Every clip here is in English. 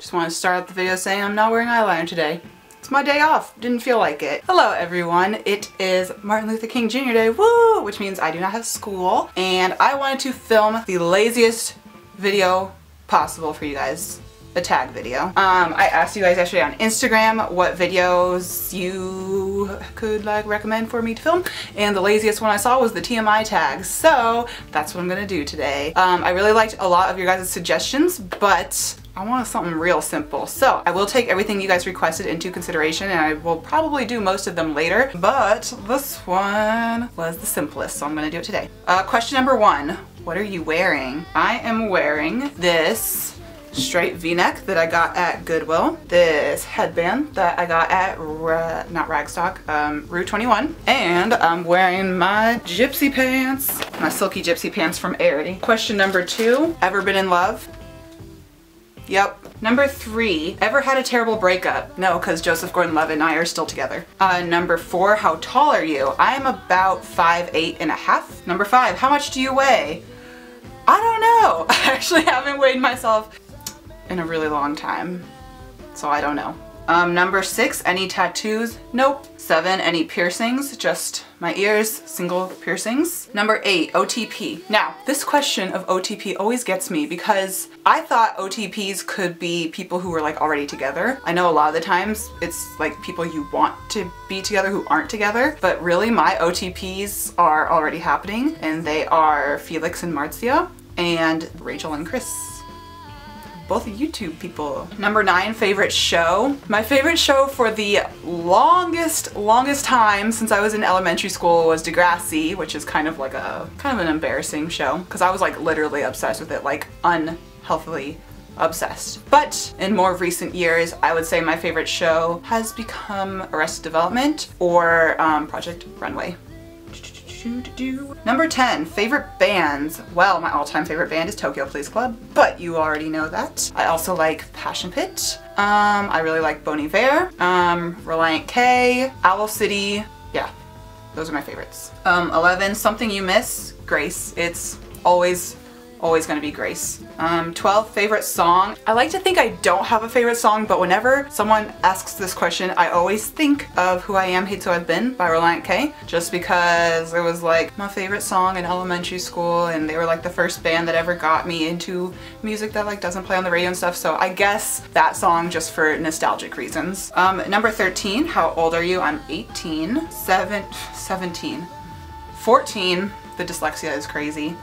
Just want to start out the video saying I'm not wearing eyeliner today. It's my day off. Didn't feel like it. Hello everyone. It is Martin Luther King Jr. Day, woo! Which means I do not have school. And I wanted to film the laziest video possible for you guys. A tag video. I asked you guys yesterday on Instagram what videos you could like recommend for me to film, and the laziest one I saw was the TMI tag, so that's what I'm gonna do today. I really liked a lot of your guys' suggestions, but I wanted something real simple. So I will take everything you guys requested into consideration, and I will probably do most of them later, but this one was the simplest, so I'm gonna do it today. Question number one, what are you wearing? I am wearing this straight v-neck that I got at Goodwill, this headband that I got at not Ragstock, Rue 21, and I'm wearing my gypsy pants, my silky gypsy pants from Aerie. Question number two, ever been in love? Yep. Number three, ever had a terrible breakup? No, because Joseph Gordon-Levitt and I are still together. Number four, how tall are you? I am about 5'8.5". Number five, how much do you weigh? I don't know. I actually haven't weighed myself in a really long time, so I don't know. Number six, any tattoos? Nope. Seven, any piercings? Just my ears, single piercings. Number eight, OTP. Now, this question of OTP always gets me because I thought OTPs could be people who were like already together. I know a lot of the times it's like people you want to be together who aren't together, but really my OTPs are already happening, and they are Felix and Marzia and Rachel and Chris. Both YouTube people. Number nine, favorite show. My favorite show for the longest time since I was in elementary school was Degrassi, which is kind of an embarrassing show because I was like literally obsessed with it, like unhealthily obsessed. But in more recent years, I would say my favorite show has become Arrested Development or Project Runway. Number 10, favorite bands. Well, my all-time favorite band is Tokyo Police Club, but you already know that. I also like Passion Pit. I really like Bon Iver, Relient K, Owl City. Yeah, those are my favorites. 11, something you miss. Grace. It's always gonna be Grace. 12, favorite song. I like to think I don't have a favorite song, but whenever someone asks this question, I always think of Who I Am, Hate So I've Been by Relient K, just because it was like my favorite song in elementary school, and they were like the first band that ever got me into music that like doesn't play on the radio and stuff, so I guess that song just for nostalgic reasons. Number 13, how old are you? I'm 18, 17, 14. The dyslexia is crazy.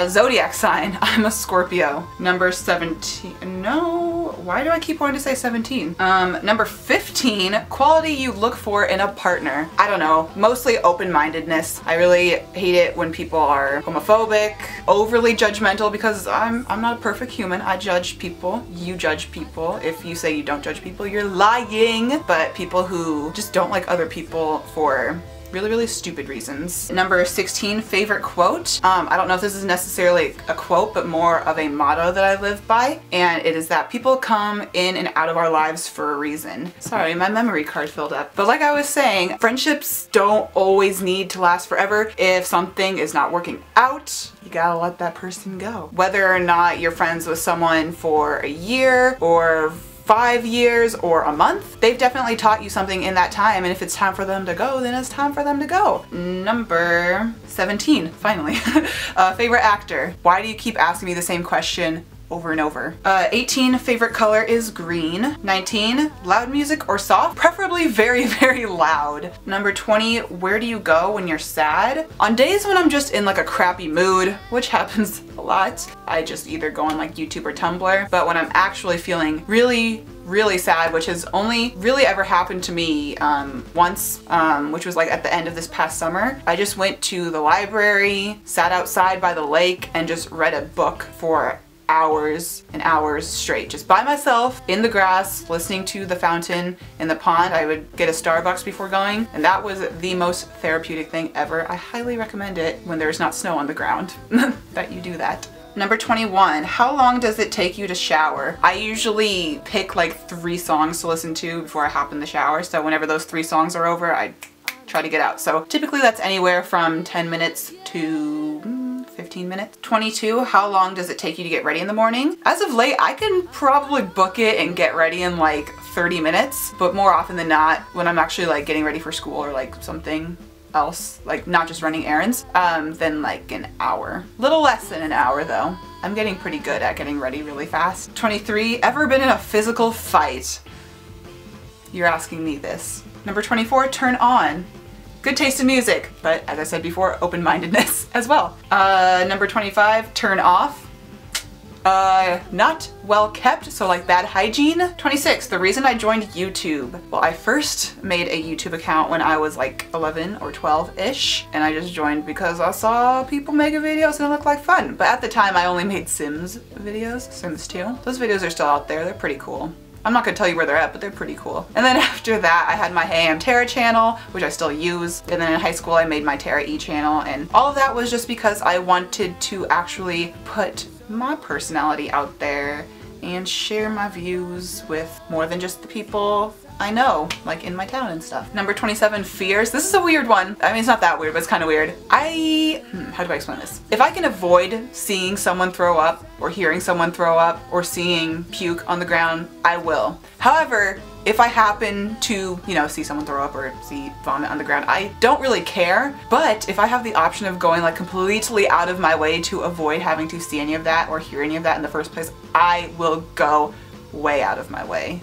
Zodiac sign. I'm a Scorpio. Number 17. No, why do I keep wanting to say 17? Number 15. Quality you look for in a partner. I don't know. Mostly open-mindedness. I really hate it when people are homophobic, overly judgmental, because I'm not a perfect human. I judge people. You judge people. If you say you don't judge people, you're lying. But people who just don't like other people for really stupid reasons. Number 16, favorite quote. I don't know if this is necessarily a quote, but more of a motto that I live by, and it is that people come in and out of our lives for a reason. Sorry, my memory card filled up. But like I was saying, friendships don't always need to last forever. If something is not working out, you gotta let that person go. Whether or not you're friends with someone for a year or 5 years or a month, they've definitely taught you something in that time, and if it's time for them to go, then it's time for them to go. Number 17, finally. Favorite actor. Why do you keep asking me the same question over and over? 18, favorite color is green. 19, loud music or soft? Preferably very loud. Number 20, where do you go when you're sad? On days when I'm just in like a crappy mood, which happens a lot, I just either go on like YouTube or Tumblr. But when I'm actually feeling really sad, which has only really ever happened to me once, which was like at the end of this past summer, I just went to the library, sat outside by the lake, and just read a book for hours and hours straight, just by myself in the grass, listening to the fountain in the pond. I would get a Starbucks before going, and that was the most therapeutic thing ever. I highly recommend it when there's not snow on the ground that you do that. Number 21, how long does it take you to shower? I usually pick like 3 songs to listen to before I hop in the shower, so whenever those 3 songs are over, I try to get out. So typically that's anywhere from 10 minutes to 15 minutes. 22, how long does it take you to get ready in the morning? As of late, I can probably book it and get ready in like 30 minutes, but more often than not, when I'm actually like getting ready for school or like something else, like not just running errands, then like an hour. Little less than an hour though. I'm getting pretty good at getting ready really fast. 23, ever been in a physical fight? You're asking me this. Number 24, turn on. Good taste in music, but as I said before, open-mindedness as well. Number 25, turn off. Not well kept, so like bad hygiene. 26, the reason I joined YouTube. Well, I first made a YouTube account when I was like 11 or 12-ish, and I just joined because I saw people making videos and it looked like fun. But at the time, I only made Sims videos, Sims 2. Those videos are still out there, they're pretty cool. I'm not gonna tell you where they're at, but they're pretty cool. And then after that, I had my Hey I'm Tara channel, which I still use. And then in high school, I made my Tara E channel. And all of that was just because I wanted to actually put my personality out there and share my views with more than just the people I know, like in my town and stuff. Number 27, fears. This is a weird one. I mean, it's not that weird, but it's kind of weird. How do I explain this? If I can avoid seeing someone throw up or hearing someone throw up or seeing puke on the ground, I will. However, if I happen to, you know, see someone throw up or see vomit on the ground, I don't really care. But if I have the option of going like completely out of my way to avoid having to see any of that or hear any of that in the first place, I will go way out of my way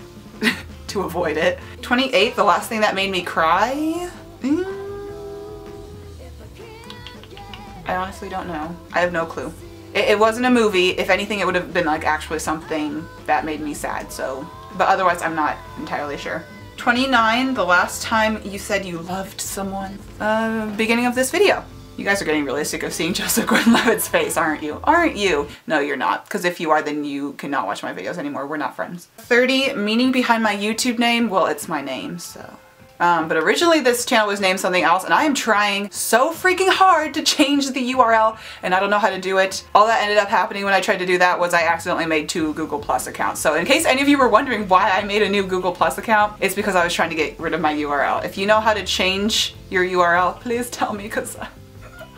to avoid it. 28, the last thing that made me cry? I honestly don't know. I have no clue. It wasn't a movie. If anything, it would have been like actually something that made me sad, so. But otherwise, I'm not entirely sure. 29, the last time you said you loved someone. Beginning of this video. You guys are getting really sick of seeing Joseph Gordon-Levitt's face, aren't you? Aren't you? No, you're not. Because if you are, then you cannot watch my videos anymore. We're not friends. 30, meaning behind my YouTube name. Well, it's my name, so. But originally this channel was named something else, and I am trying so freaking hard to change the URL, and I don't know how to do it. All that ended up happening when I tried to do that was I accidentally made 2 Google Plus accounts. So in case any of you were wondering why I made a new Google Plus account, it's because I was trying to get rid of my URL. If you know how to change your URL, please tell me, because I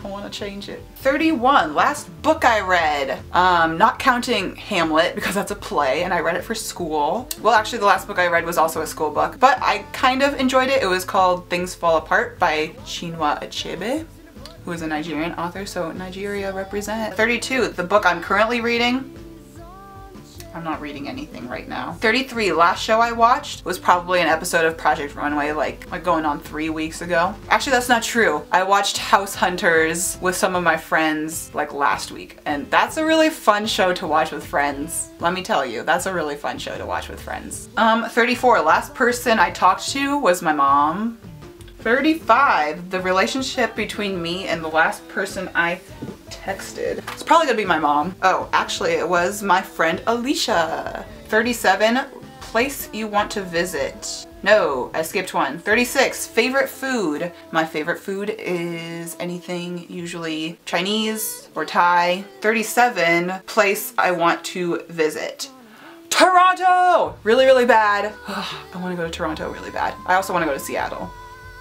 want to change it. 31, last book I read. Not counting Hamlet because that's a play and I read it for school. Well, actually the last book I read was also a school book, but I kind of enjoyed it. It was called Things Fall Apart by Chinua Achebe, who is a Nigerian author, so Nigeria represent. 32, the book I'm currently reading. I'm not reading anything right now. 33, last show I watched was probably an episode of Project Runway like going on 3 weeks ago. Actually, that's not true. I watched House Hunters with some of my friends like last week, and that's a really fun show to watch with friends. Let me tell you, that's a really fun show to watch with friends. 34, last person I talked to was my mom. 35, the relationship between me and the last person I texted. It's probably gonna be my mom. Oh, actually it was my friend Alicia. 37, place you want to visit. No, I skipped one. 36, favorite food. My favorite food is anything usually Chinese or Thai. 37, place I want to visit. Toronto! Really, really bad. I want to go to Toronto really bad. I also want to go to Seattle.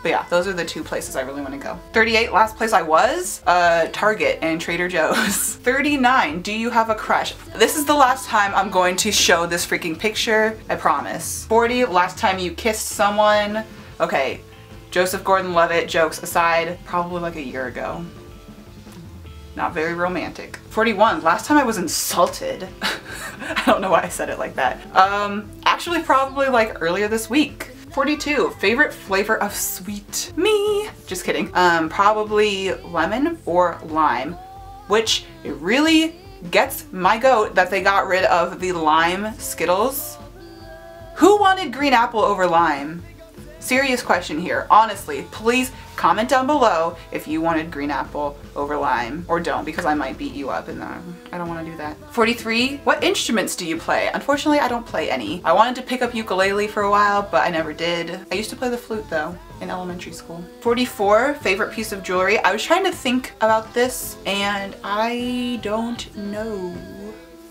But yeah, those are the 2 places I really want to go. 38, last place I was, Target and Trader Joe's. 39, do you have a crush? This is the last time I'm going to show this freaking picture, I promise. 40, last time you kissed someone. Okay, Joseph Gordon-Levitt, jokes aside, probably like a year ago. Not very romantic. 41, last time I was insulted. I don't know why I said it like that. Actually probably like earlier this week. 42, favorite flavor of sweet. Me. Just kidding. Probably lemon or lime, which it really gets my goat that they got rid of the lime Skittles. Who wanted green apple over lime? Serious question here. Honestly, please comment down below if you wanted green apple over lime, or don't, because I might beat you up and I don't want to do that. 43, what instruments do you play? Unfortunately, I don't play any. I wanted to pick up ukulele for a while, but I never did. I used to play the flute though in elementary school. 44, favorite piece of jewelry. I was trying to think about this and I don't know.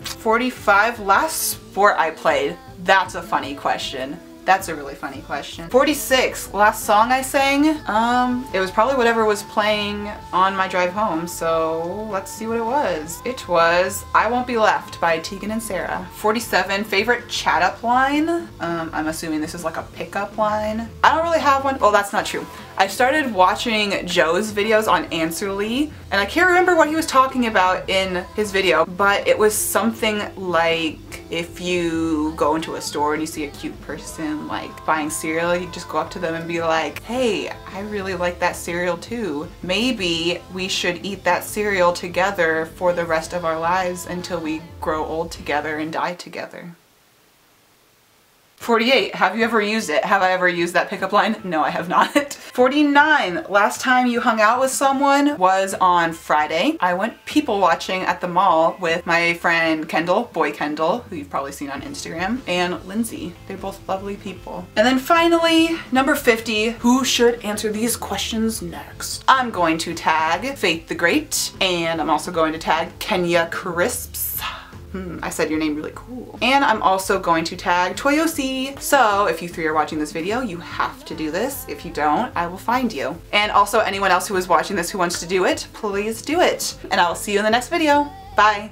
45, last sport I played. That's a funny question. That's a really funny question. 46, last song I sang? It was probably whatever was playing on my drive home, so let's see what it was. It was I Won't Be Left by Tegan and Sarah. 47, favorite chat up line? I'm assuming this is like a pickup line. I don't really have one. Well, that's not true. I started watching Joe's videos on Answerly, and I can't remember what he was talking about in his video, but it was something like if you go into a store and you see a cute person like buying cereal, you just go up to them and be like, hey, I really like that cereal too. Maybe we should eat that cereal together for the rest of our lives until we grow old together and die together. 48, have you ever used it? Have I ever used that pickup line? No, I have not. 49, last time you hung out with someone was on Friday. I went people watching at the mall with my friend Kendall, boy Kendall, who you've probably seen on Instagram, and Lindsay. They're both lovely people. And then finally, number 50, who should answer these questions next? I'm going to tag Faith the Great, and I'm also going to tag Kenia Crisps. I said your name really cool. And I'm also going to tag Toyosi. So if you three are watching this video, you have to do this. If you don't, I will find you. And also anyone else who is watching this who wants to do it, please do it. And I will see you in the next video. Bye.